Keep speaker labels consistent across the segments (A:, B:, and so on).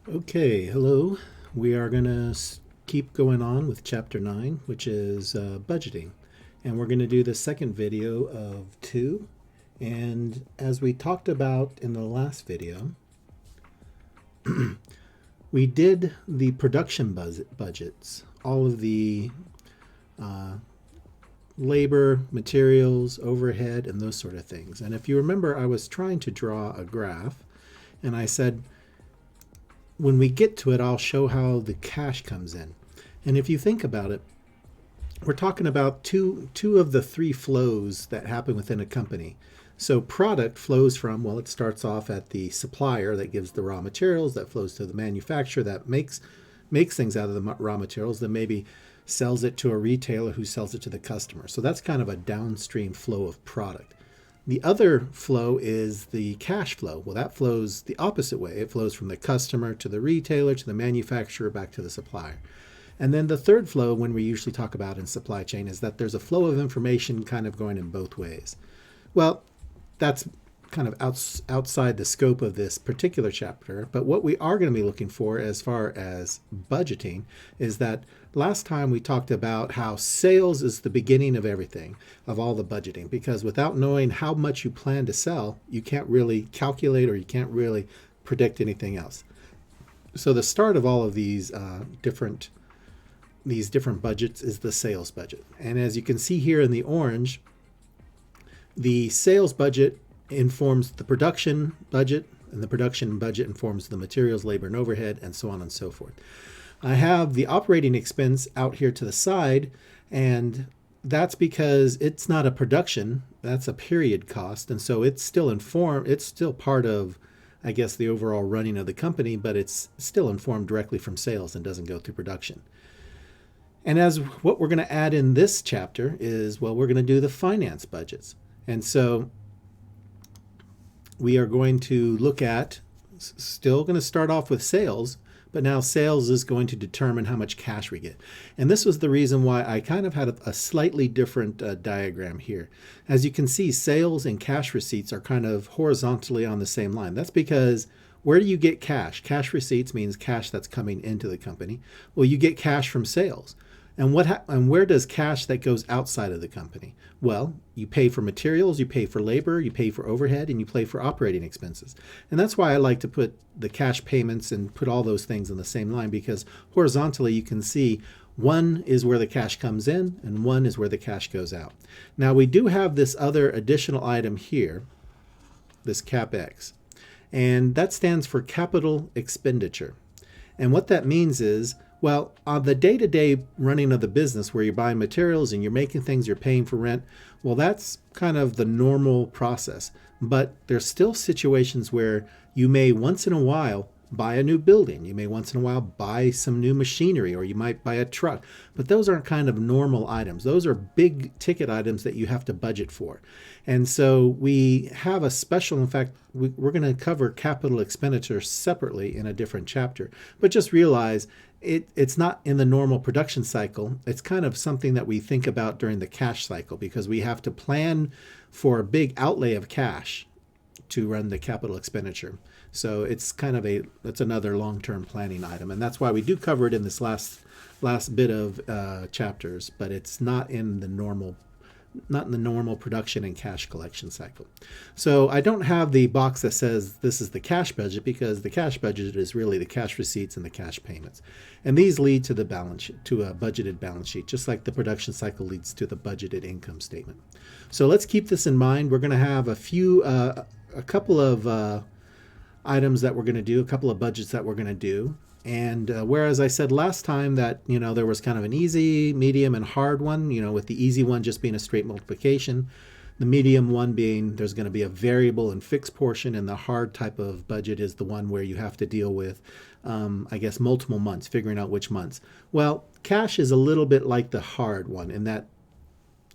A: Okay, hello. We are going to keep going on with chapter 9, which is budgeting. And we're going to do the second video of two. And as we talked about in the last video, we did the production budgets, all of the uh, labor, materials, overhead, and those sort of things. And if you remember, I was trying to draw a graph, and I said, when we get to it, I'll show how the cash comes in. And if you think about it, we're talking about two of the three flows that happen within a company. So product flows from, well, it starts off at the supplier that gives the raw materials, that flows to the manufacturer that makes things out of the raw materials, then maybe sells it to a retailer who sells it to the customer. So that's kind of a downstream flow of product. The other flow is the cash flow. Well, that flows the opposite way. It flows from the customer to the retailer to the manufacturer back to the supplier. And then the third flow, when we usually talk about in supply chain, is that there's a flow of information kind of going in both ways. Well, that's kind of outside the scope of this particular chapter, but what we are going to be looking for as far as budgeting is that last time we talked about how sales is the beginning of everything, of all the budgeting, because without knowing how much you plan to sell, you can't really calculate or you can't really predict anything else. So the start of all of these different budgets is the sales budget. And as you can see here in the orange, the sales budget informs the production budget, and the production budget informs the materials, labor, and overhead, and so on and so forth. I have the operating expense out here to the side, and that's because it's not a production, that's a period cost, and so it's still part of, I guess, the overall running of the company, but it's still informed directly from sales and doesn't go through production. And as what we're going to add in this chapter is, well, we're going to do the finance budgets. And so we are going to look at, still going to start off with sales, but now sales is going to determine how much cash we get. And this was the reason why I kind of had a slightly different diagram here. As you can see, sales and cash receipts are kind of horizontally on the same line. That's because where do you get cash? Cash receipts means cash that's coming into the company. Well, you get cash from sales. And where does cash that goes outside of the company? Well, you pay for materials, you pay for labor, you pay for overhead, and you pay for operating expenses. And that's why I like to put the cash payments and put all those things in the same line, because horizontally you can see one is where the cash comes in and one is where the cash goes out. Now we do have this other additional item here, this CapEx, and that stands for capital expenditure. And what that means is, well, on the day-to-day running of the business where you're buying materials and you're making things, you're paying for rent, well, that's kind of the normal process. But there's still situations where you may once in a while buy a new building. You may once in a while buy some new machinery, or you might buy a truck. But those aren't kind of normal items. Those are big ticket items that you have to budget for. And so we have a special, in fact, we're going to cover capital expenditure separately in a different chapter. But just realize it's not in the normal production cycle. It's kind of something that we think about during the cash cycle, because we have to plan for a big outlay of cash to run the capital expenditure. So it's kind of it's another long-term planning item, and that's why we do cover it in this last bit of chapters, but it's not in the normal production and cash collection cycle. So I don't have the box that says this is the cash budget, because the cash budget is really the cash receipts and the cash payments. And these lead to the balance sheet, to a budgeted balance sheet, just like the production cycle leads to the budgeted income statement. So let's keep this in mind. We're going to have a couple of items that we're going to do, a couple of budgets that we're going to do. And whereas I said last time that, there was kind of an easy, medium, and hard one, with the easy one just being a straight multiplication, the medium one being there's going to be a variable and fixed portion, and the hard type of budget is the one where you have to deal with, I guess, multiple months, figuring out which months. Well, cash is a little bit like the hard one in that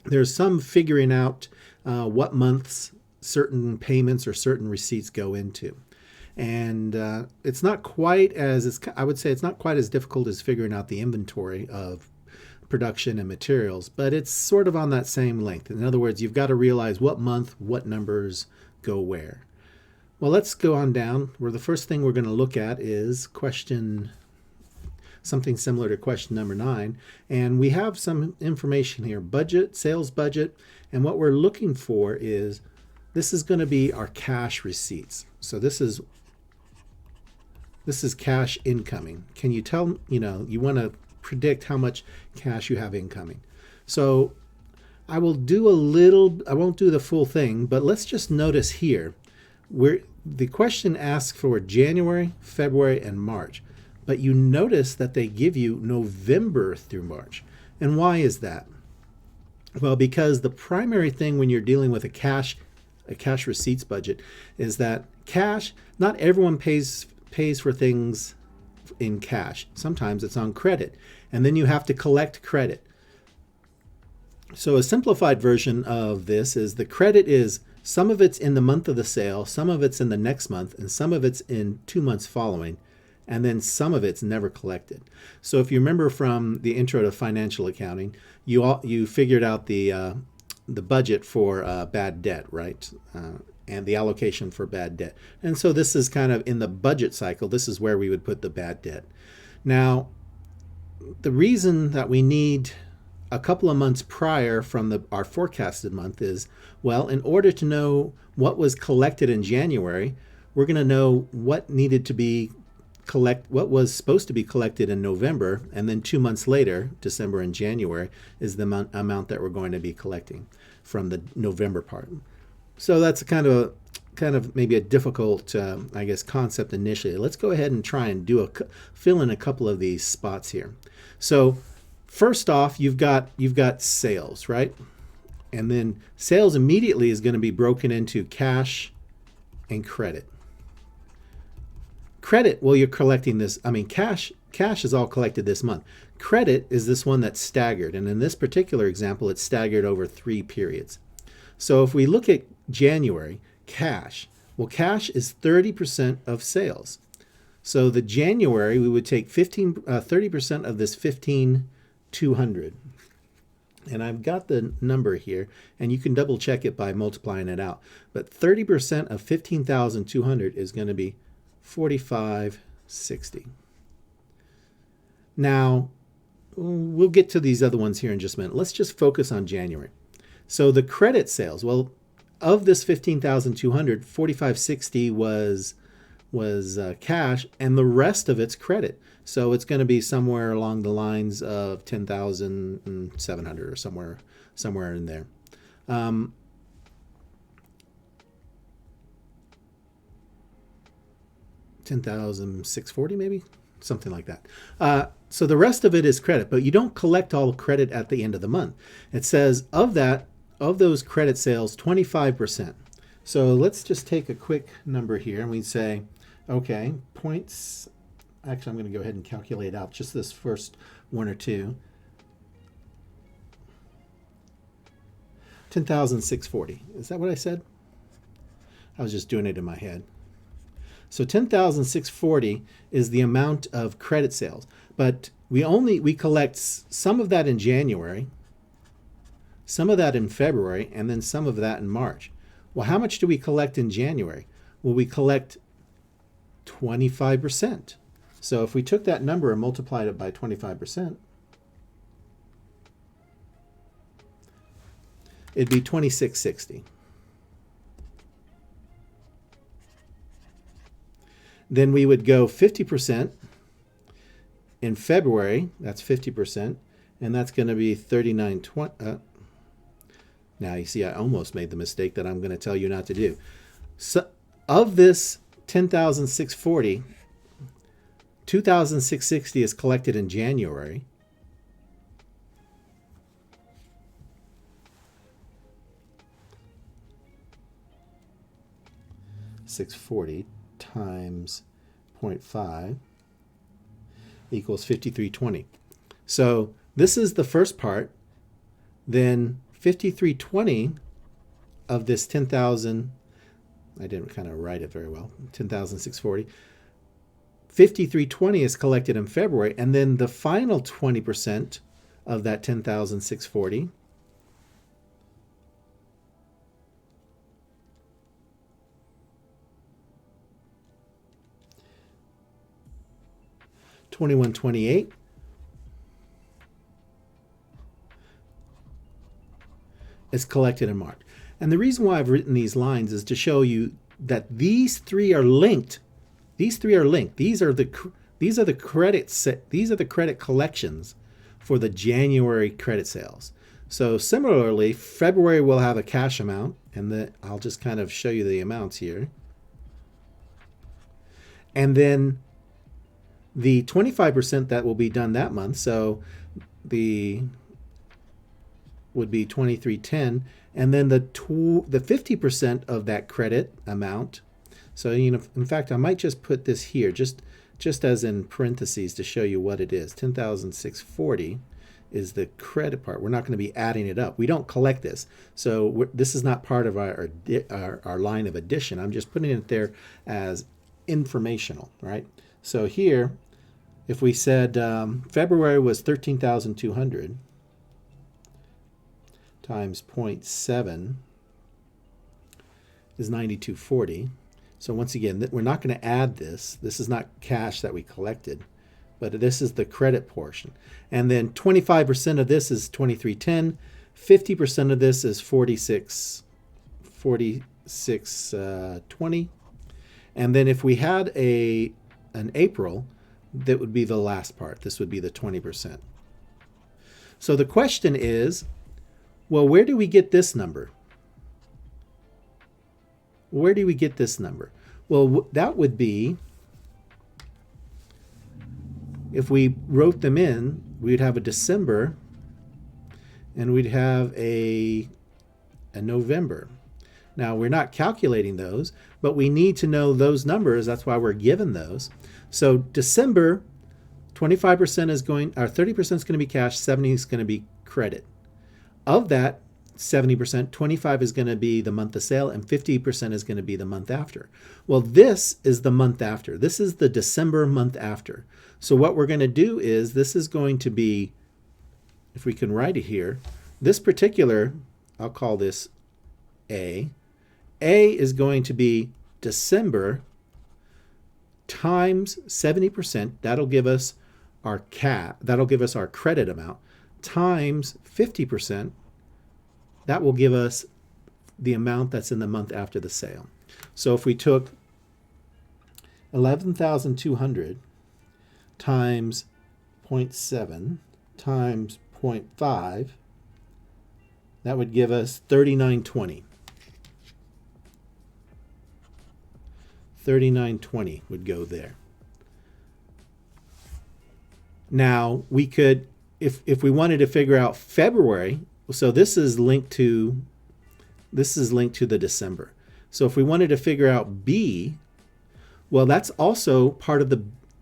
A: there's some figuring out what months certain payments or certain receipts go into. And it's not quite as, I would say it's not quite as difficult as figuring out the inventory of production and materials, but it's sort of on that same length. In other words, you've got to realize what month, what numbers go where. Well, let's go on down where the first thing we're going to look at is something similar to question number 9. And we have some information here, budget, sales budget. And what we're looking for is, this is going to be our cash receipts. So this is cash incoming. Can you tell, you want to predict how much cash you have incoming. So I will do I won't do the full thing, but let's just notice here, where the question asks for January, February, and March. But you notice that they give you November through March. And why is that? Well, because the primary thing when you're dealing with a cash receipts budget is that cash, not everyone pays for things in cash. Sometimes it's on credit, and then you have to collect credit. So a simplified version of this is the credit is some of it's in the month of the sale, some of it's in the next month, and some of it's in 2 months following, and then some of it's never collected. So if you remember from the intro to financial accounting, you figured out the budget for bad debt, right? And the allocation for bad debt. And so this is kind of in the budget cycle, this is where we would put the bad debt. Now, the reason that we need a couple of months prior from our forecasted month is, well, in order to know what was collected in January, we're going to know what needed to be what was supposed to be collected in November, and then 2 months later, December and January, is the amount that we're going to be collecting from the November part. So that's kind of maybe a difficult, concept initially. Let's go ahead and try and fill in a couple of these spots here. So first off, you've got sales, right? And then sales immediately is going to be broken into cash and credit. Credit, well, you're collecting this. Cash is all collected this month. Credit is this one that's staggered. And in this particular example, it's staggered over 3 periods. So if we look at January, cash, well, cash is 30% of sales. So the January, we would take 30% of this 15,200. And I've got the number here, and you can double check it by multiplying it out. But 30% of 15,200 is going to be 4560. Now, we'll get to these other ones here in just a minute. Let's just focus on January. So the credit sales, well, of this 15,200, 4560 was cash, and the rest of it's credit. So it's going to be somewhere along the lines of 10,700 or somewhere in there. 10,640 maybe, something like that. So the rest of it is credit, but you don't collect all credit at the end of the month. It says of those credit sales, 25%. So let's just take a quick number here, and we say, okay, points. Actually, I'm going to go ahead and calculate out just this first one or two. 10,640. Is that what I said? I was just doing it in my head. So 10,640 is the amount of credit sales, but we collect some of that in January, some of that in February, and then some of that in March. Well, how much do we collect in January? Well, we collect 25%. So if we took that number and multiplied it by 25%, it'd be 2660. Then we would go 50% in February. That's 50%. And that's going to be 3920. Now, you see, I almost made the mistake that I'm going to tell you not to do. So of this 10,640, 2,660 is collected in January. $640 times 0.5 equals 5320. So this is the first part. Then 5320 of this 10,000, I didn't kind of write it very well, 10,640. 5320 is collected in February, and then the final 20% of that 10,640 2128 is collected in March. And the reason why I've written these lines is to show you that these three are linked. These three are linked. These are the credit collections for the January credit sales. So similarly, February will have a cash amount, and I'll just kind of show you the amounts here. And then the 25% that will be done that month, so the would be 2310, and then the 50% of that credit amount. So in fact, I might just put this here, just as in parentheses to show you what it is. 10,640 is the credit part. We're not going to be adding it up. We don't collect this, so this is not part of our line of addition. I'm just putting it there as informational, right? So here, if we said February was 13,200 times 0.7 is 9240. So once again, we're not going to add this. This is not cash that we collected, but this is the credit portion. And then 25% of this is 2310. 50% of this is 4620. And then if we had an April, that would be the last part. This would be the 20%. So the question is, well, where do we get this number? Where do we get this number? Well, that would be, if we wrote them in, we'd have a December and we'd have a November. Now, we're not calculating those, but we need to know those numbers. That's why we're given those. So December, 25% is going, or 30% is going to be cash, 70 is going to be credit. Of that 70%, 25 is going to be the month of sale, and 50% is going to be the month after. Well, this is the month after. This is the December month after. So what we're going to do is, this is going to be, if we can write it here, this particular, I'll call this A. A is going to be December times 70%. That'll give us our that'll give us our credit amount, times 50%. That will give us the amount that's in the month after the sale. So if we took 11,200 times 0.7 times 0.5, that would give us 3920. 3920 would go there. Now we could, if we wanted to figure out February, so this is linked to the December. So if we wanted to figure out B, well, that's also part of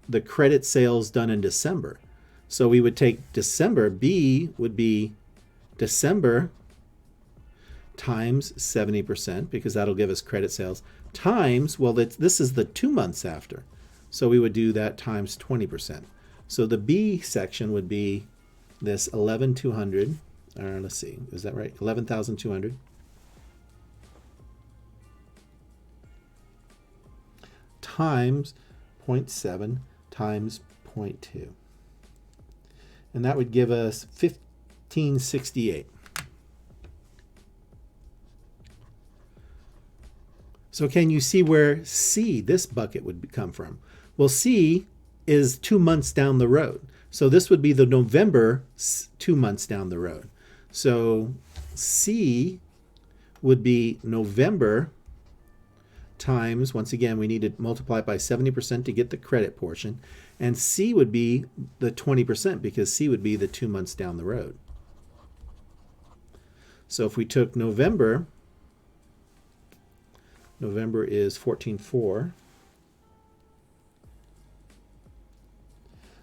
A: the credit sales done in December. So we would take December, B would be December times 70%, because that'll give us credit sales, times, well, this is the 2 months after. So we would do that times 20%. So the B section would be this 11,200, or let's see, is that right? 11,200 times 0.7 times 0.2. And that would give us 1568. So can you see where C, this bucket, would come from? Well, C is 2 months down the road. So this would be the November 2 months down the road. So C would be November times, once again, we need to multiply it by 70% to get the credit portion. And C would be the 20%, because C would be the 2 months down the road. So if we took November is 14.4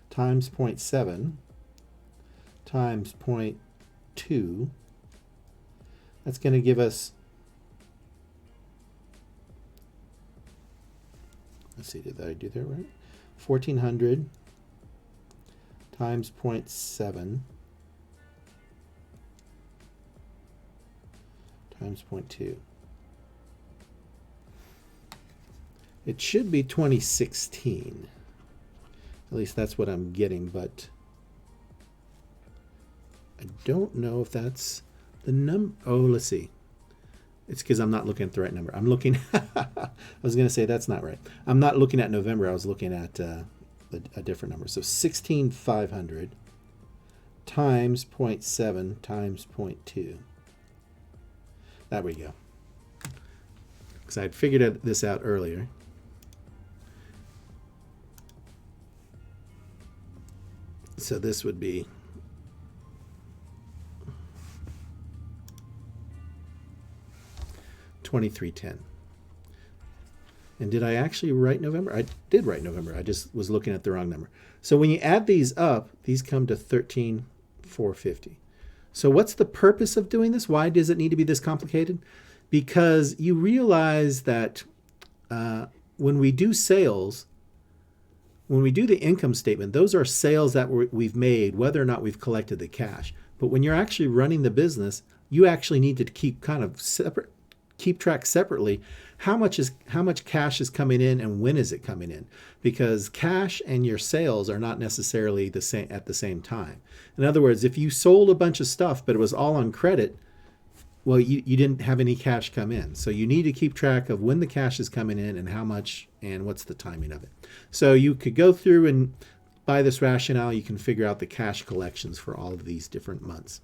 A: times 0.7 times 0.2. That's going to give us, let's see, did I do that right? 1,400 times 0.7 times 0.2. It should be 2016. At least that's what I'm getting, but I don't know if that's the number. Oh, let's see. It's because I'm not looking at the right number. I'm looking, I was going to say that's not right. I'm not looking at November. I was looking at a different number. So 16,500 times 0.7 times 0.2. There we go. Because I had figured this out earlier. So this would be 2310. And did I actually write November? I did write November. I just was looking at the wrong number. So when you add these up, these come to 13,450. So what's the purpose of doing this? Why does it need to be this complicated? Because you realize that when we do sales, when we do the income statement, those are sales that we've made, whether or not we've collected the cash. But when you're actually running the business, you actually need to keep kind of separate, keep track separately. How much cash is coming in and when is it coming in? Because cash and your sales are not necessarily the same at the same time. In other words, if you sold a bunch of stuff but it was all on credit, well, you didn't have any cash come in. So you need to keep track of when the cash is coming in and how much and what's the timing of it. So you could go through and by this rationale, you can figure out the cash collections for all of these different months.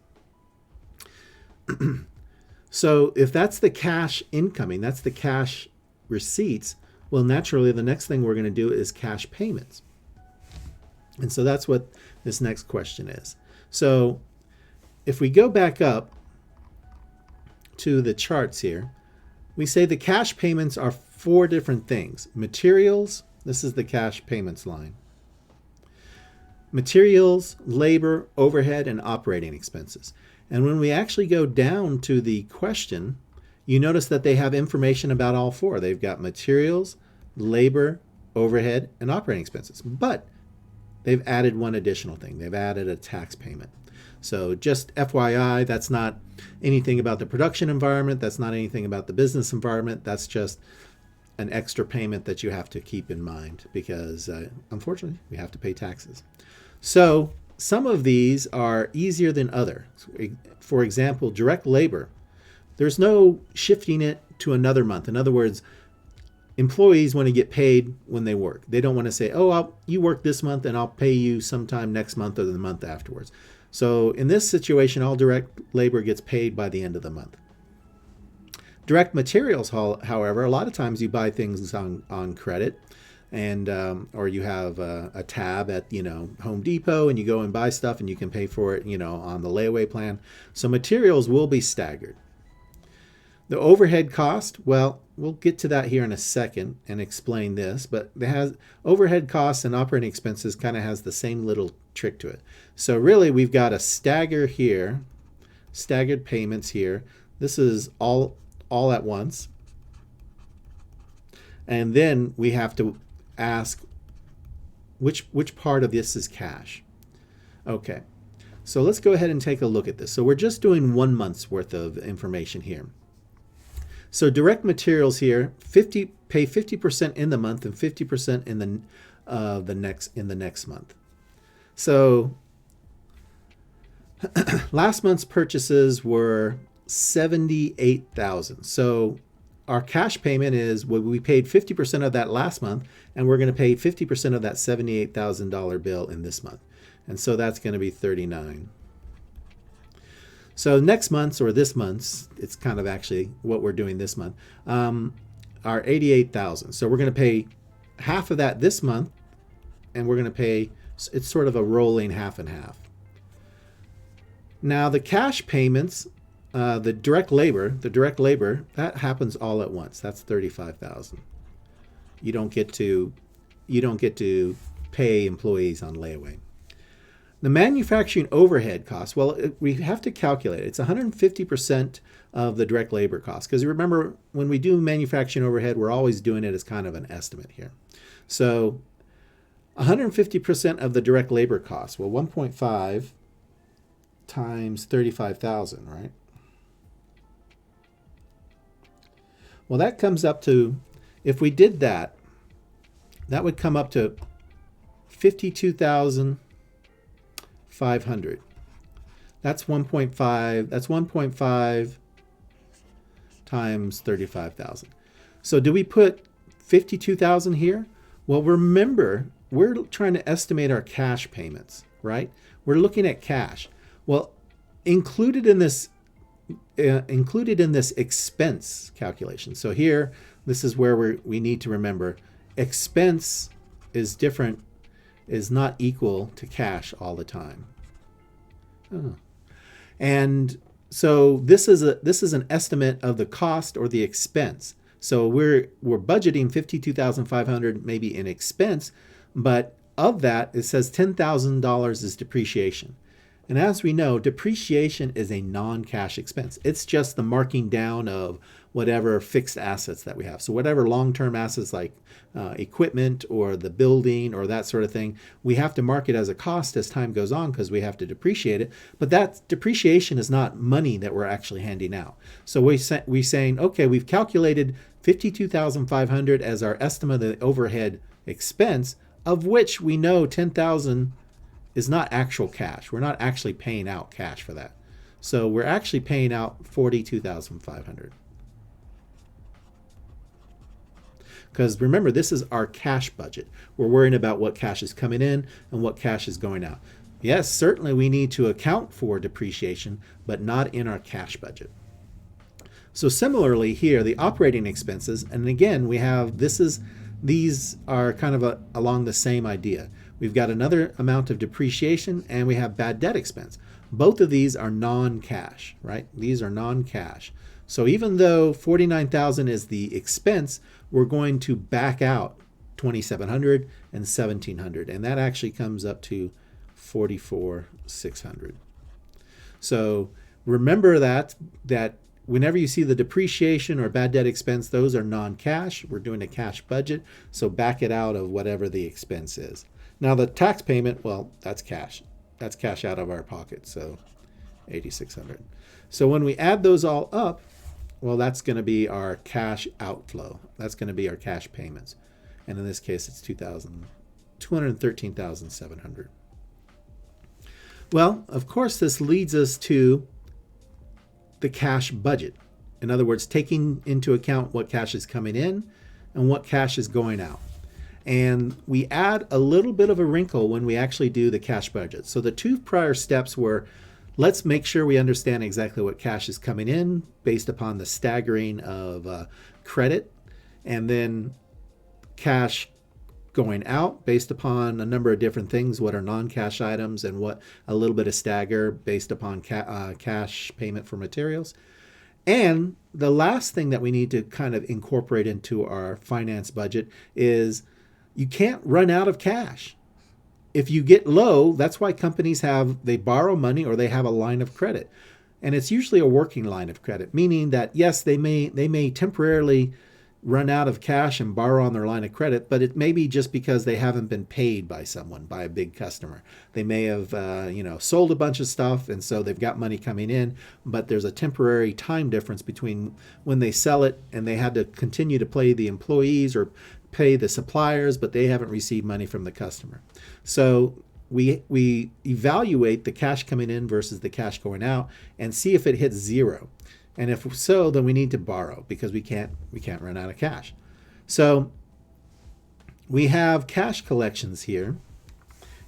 A: So if that's the cash incoming, that's the cash receipts, well, naturally, the next thing we're going to do is cash payments. And so that's what this next question is. So if we go back up to the charts here, we say the cash payments are 4 different things. Materials, this is the cash payments line. Materials, labor, overhead, and operating expenses. And when we actually go down to the question, you notice that they have information about all 4. They've got materials, labor, overhead, and operating expenses. But they've added one additional thing. They've added a tax payment. So just FYI, that's not anything about the production environment. That's not anything about the business environment. That's just an extra payment that you have to keep in mind because, unfortunately, we have to pay taxes. So some of these are easier than others. For example, direct labor. There's no shifting it to another month. In other words, employees want to get paid when they work. They don't want to say, oh, you work this month and I'll pay you sometime next month or the month afterwards. So in this situation, all direct labor gets paid by the end of the month. Direct materials, however, a lot of times you buy things on credit, and or you have a tab at Home Depot and you go and buy stuff and you can pay for it on the layaway plan. So materials will be staggered. The overhead cost, well, we'll get to that here in a second and explain this, but it has overhead costs and operating expenses kind of has the same little trick to it. So really we've got a stagger here, staggered payments here. This is all at once. And then we have to ask which part of this is cash. Okay, so let's go ahead and take a look at this. So we're just doing 1 month's worth of information here. So direct materials here, pay 50% in the month and 50% in the next month. So last month's purchases were $78,000. So our cash payment is we paid 50% of that last month, and we're going to pay 50% of that $78,000 bill in this month. And so that's going to be $39,000. So next month's or this month's, it's kind of actually what we're doing this month, are $88,000. So we're going to pay half of that this month, and we're going to pay, it's sort of a rolling half and half. Now the cash payments, the direct labor, that happens all at once. That's $35,000. You don't get to pay employees on layaway. The manufacturing overhead costs, well, we have to calculate it. It's 150% of the direct labor cost. Because remember, when we do manufacturing overhead, we're always doing it as kind of an estimate here. So 150% of the direct labor cost, well, 1.5 times 35,000, right? Well, that comes up to, if we did that, that would come up to 52,500. That's 1.5. That's 1.5 times 35,000. So do we put 52,000 here? Well, remember, we're trying to estimate our cash payments, right? We're looking at cash. Well, included in this expense calculation. So here, this is where we need to remember expense is different, is not equal to cash all the time. And so this is an estimate of the cost or the expense. So we're budgeting 52,500 maybe in expense, but of that it says $10,000 is depreciation. And as we know, depreciation is a non-cash expense. It's just the marking down of whatever fixed assets that we have. So whatever long-term assets like equipment or the building or that sort of thing, we have to mark it as a cost as time goes on because we have to depreciate it. But that depreciation is not money that we're actually handing out. So we're saying, okay, we've calculated 52,500 as our estimate of the overhead expense, of which we know 10,000 is not actual cash. We're not actually paying out cash for that. So we're actually paying out 42,500. Because remember, this is our cash budget. We're worrying about what cash is coming in and what cash is going out. Yes, certainly we need to account for depreciation, but not in our cash budget. So similarly here, the operating expenses, and again, we have, these are kind of along the same idea. We've got another amount of depreciation and we have bad debt expense. Both of these are non-cash, right? These are non-cash. So even though 49,000 is the expense, we're going to back out 2,700 and 1,700, and that actually comes up to 44,600. So remember that whenever you see the depreciation or bad debt expense, those are non-cash. We're doing a cash budget, so back it out of whatever the expense is. Now the tax payment, well, that's cash. That's cash out of our pocket, so 8,600. So when we add those all up, well, that's going to be our cash outflow. That's going to be our cash payments. And in this case, it's 213,700. Well, of course, this leads us to the cash budget. In other words, taking into account what cash is coming in and what cash is going out. And we add a little bit of a wrinkle when we actually do the cash budget. So the two prior steps were, let's make sure we understand exactly what cash is coming in based upon the staggering of credit, and then cash going out based upon a number of different things, what are non-cash items and what a little bit of stagger based upon cash payment for materials. And the last thing that we need to kind of incorporate into our finance budget is you can't run out of cash. If you get low, that's why companies they borrow money or they have a line of credit. And it's usually a working line of credit, meaning that yes, they may temporarily run out of cash and borrow on their line of credit, but it may be just because they haven't been paid by someone, by a big customer. They may have sold a bunch of stuff, and so they've got money coming in, but there's a temporary time difference between when they sell it and they had to continue to pay the employees or pay the suppliers, but they haven't received money from the customer. So we evaluate the cash coming in versus the cash going out and see if it hits zero. And if so, then we need to borrow because we can't run out of cash. So we have cash collections here,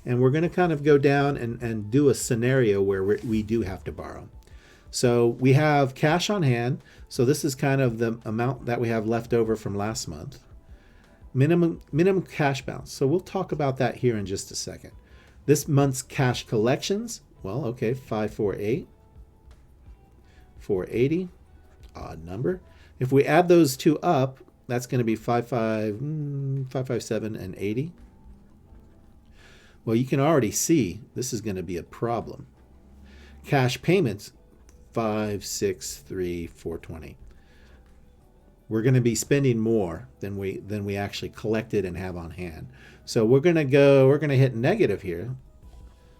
A: and we're going to kind of go down and do a scenario where we do have to borrow. So we have cash on hand. So this is kind of the amount that we have left over from last month. Minimum cash balance. So we'll talk about that here in just a second. This month's cash collections, well, okay, 548. 480, odd number. If we add those two up, that's going to be 557 and 80. Well, you can already see this is going to be a problem. Cash payments, 563 420. We're going to be spending more than we actually collected and have on hand. So we're going to hit negative here.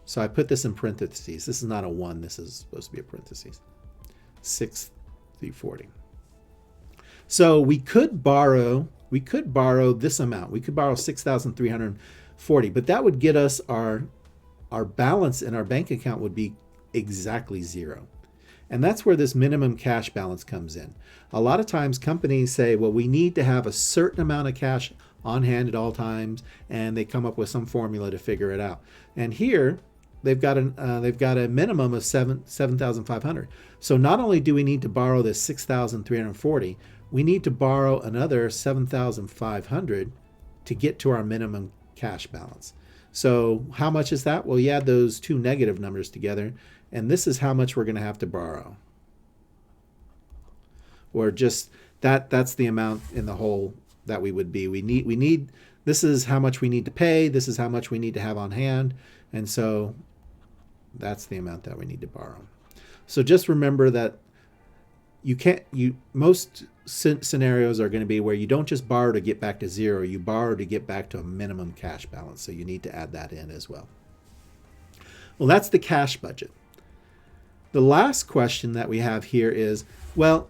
A: So I put this in parentheses. This is not a 1. This is supposed to be a parentheses. 6,340. So we could borrow this amount. We could borrow 40. But that would get us our balance in our bank account would be exactly zero. And that's where this minimum cash balance comes in. A lot of times companies say, well, we need to have a certain amount of cash on hand at all times, and they come up with some formula to figure it out. And here they've got a minimum of 7,500. So not only do we need to borrow this 6,340, we need to borrow another 7,500 to get to our minimum cash balance. So how much is that? Well, you add those two negative numbers together, and this is how much we're going to have to borrow. Or just that's the amount in the hole that we would be. We need this is how much we need to pay, this is how much we need to have on hand, and so that's the amount that we need to borrow. So just remember that most scenarios are going to be where you don't just borrow to get back to zero, you borrow to get back to a minimum cash balance. So you need to add that in as well. Well, that's the cash budget. The last question that we have here is, well,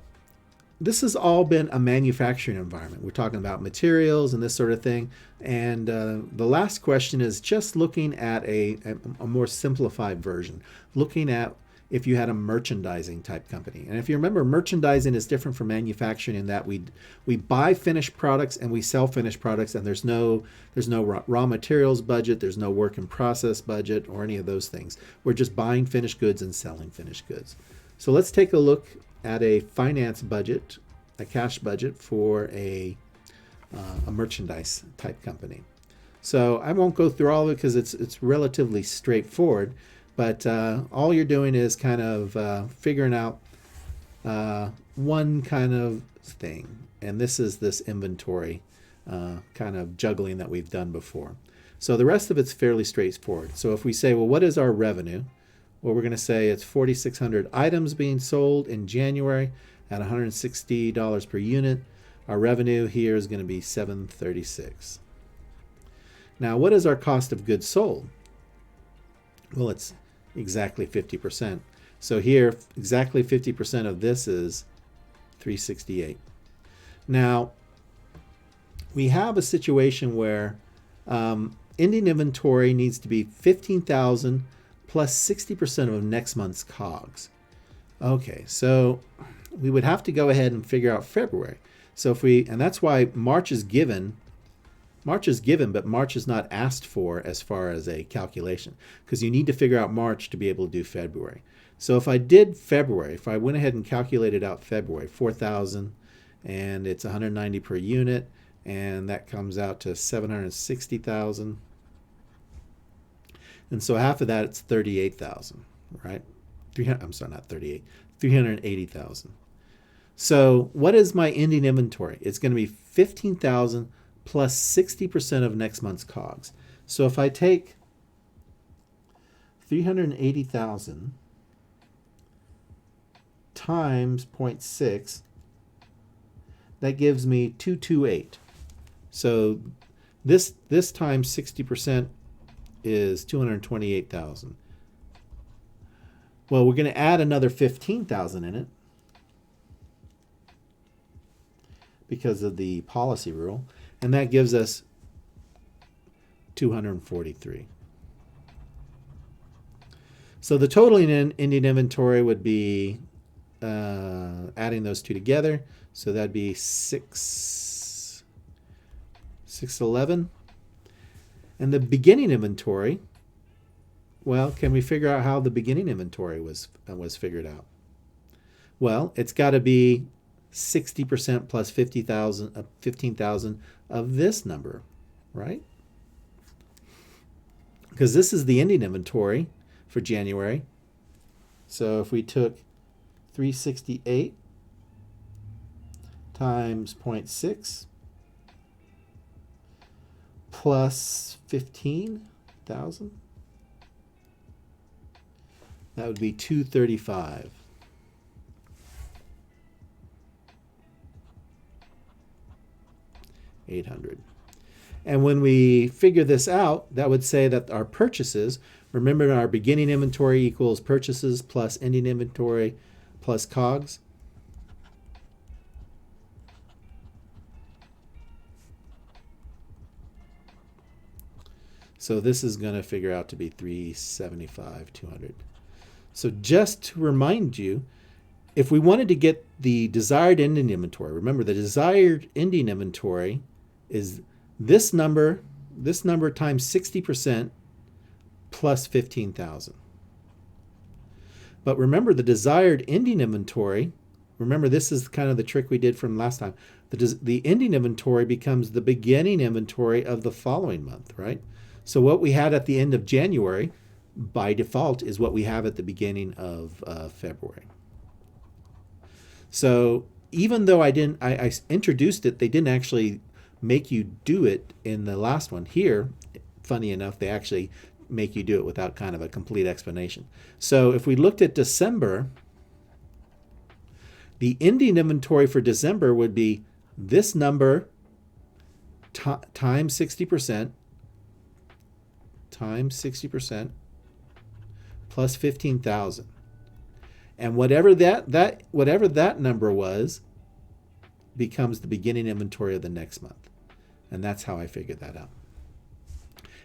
A: this has all been a manufacturing environment. We're talking about materials and this sort of thing. And the last question is just looking at a more simplified version, looking at if you had a merchandising type company. And if you remember, merchandising is different from manufacturing in that we buy finished products and we sell finished products, and there's no raw materials budget, there's no work in process budget or any of those things. We're just buying finished goods and selling finished goods. So let's take a look at a finance budget, a cash budget for a merchandise type company. So I won't go through all of it because it's relatively straightforward. But all you're doing is kind of figuring out one kind of thing. And this is this inventory kind of juggling that we've done before. So the rest of it's fairly straightforward. So if we say, well, what is our revenue? Well, we're going to say it's 4,600 items being sold in January at $160 per unit. Our revenue here is going to be $736. Now, what is our cost of goods sold? Well, it's exactly 50%. So here, exactly 50% of this is 368. Now, we have a situation where ending inventory needs to be 15,000 plus 60% of next month's COGS. Okay, so we would have to go ahead and figure out February. So and that's why March is given, but March is not asked for as far as a calculation, because you need to figure out March to be able to do February. So if I did February, if I went ahead and calculated out February, 4,000, and it's 190 per unit, and that comes out to 760,000. And so half of that, it's 38,000, right? I'm sorry, not 38, 380,000. So what is my ending inventory? It's going to be 15,000 plus 60% of next month's COGS. So if I take 380,000 times 0.6, that gives me 228. So this times 60% is 228,000. Well, we're going to add another 15,000 in it because of the policy rule, and that gives us 243. So the total ending inventory would be adding those two together. So that'd be 611. And the beginning inventory, well, can we figure out how the beginning inventory was figured out? Well, it's got to be 60% plus 15,000 of this number, right? Because this is the ending inventory for January. So if we took 368 times 0.6 plus 15,000, that would be 235. $800. And when we figure this out, that would say that our purchases, remember our beginning inventory equals purchases plus ending inventory plus COGS. So this is going to figure out to be 375, 200. So just to remind you, if we wanted to get the desired ending inventory, remember the desired ending inventory is this number times 60% plus 15,000. But remember the desired ending inventory, remember this is kind of the trick we did from last time. The ending inventory becomes the beginning inventory of the following month, right? So what we had at the end of January, by default, is what we have at the beginning of February. So even though I introduced it, they didn't actually make you do it in the last one. Here, funny enough, they actually make you do it without kind of a complete explanation. So if we looked at December, the ending inventory for December would be this number times 60% plus 15,000. And whatever that number was becomes the beginning inventory of the next month. And that's how I figured that out.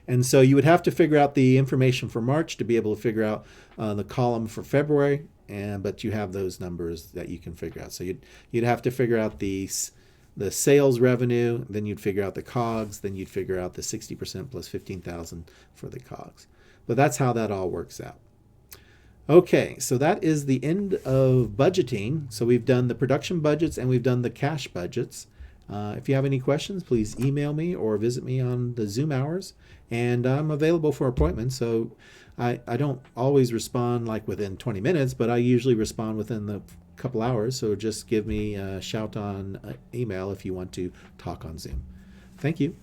A: And so you would have to figure out the information for March to be able to figure out the column for February, but you have those numbers that you can figure out. So you'd have to figure out the sales revenue, then you'd figure out the COGS, then you'd figure out the 60% plus 15,000 for the COGS. But that's how that all works out. Okay, so that is the end of budgeting. So we've done the production budgets and we've done the cash budgets. If you have any questions, please email me or visit me on the Zoom hours. And I'm available for appointments. So I don't always respond like within 20 minutes, but I usually respond within the couple hours. So just give me a shout on email if you want to talk on Zoom. Thank you.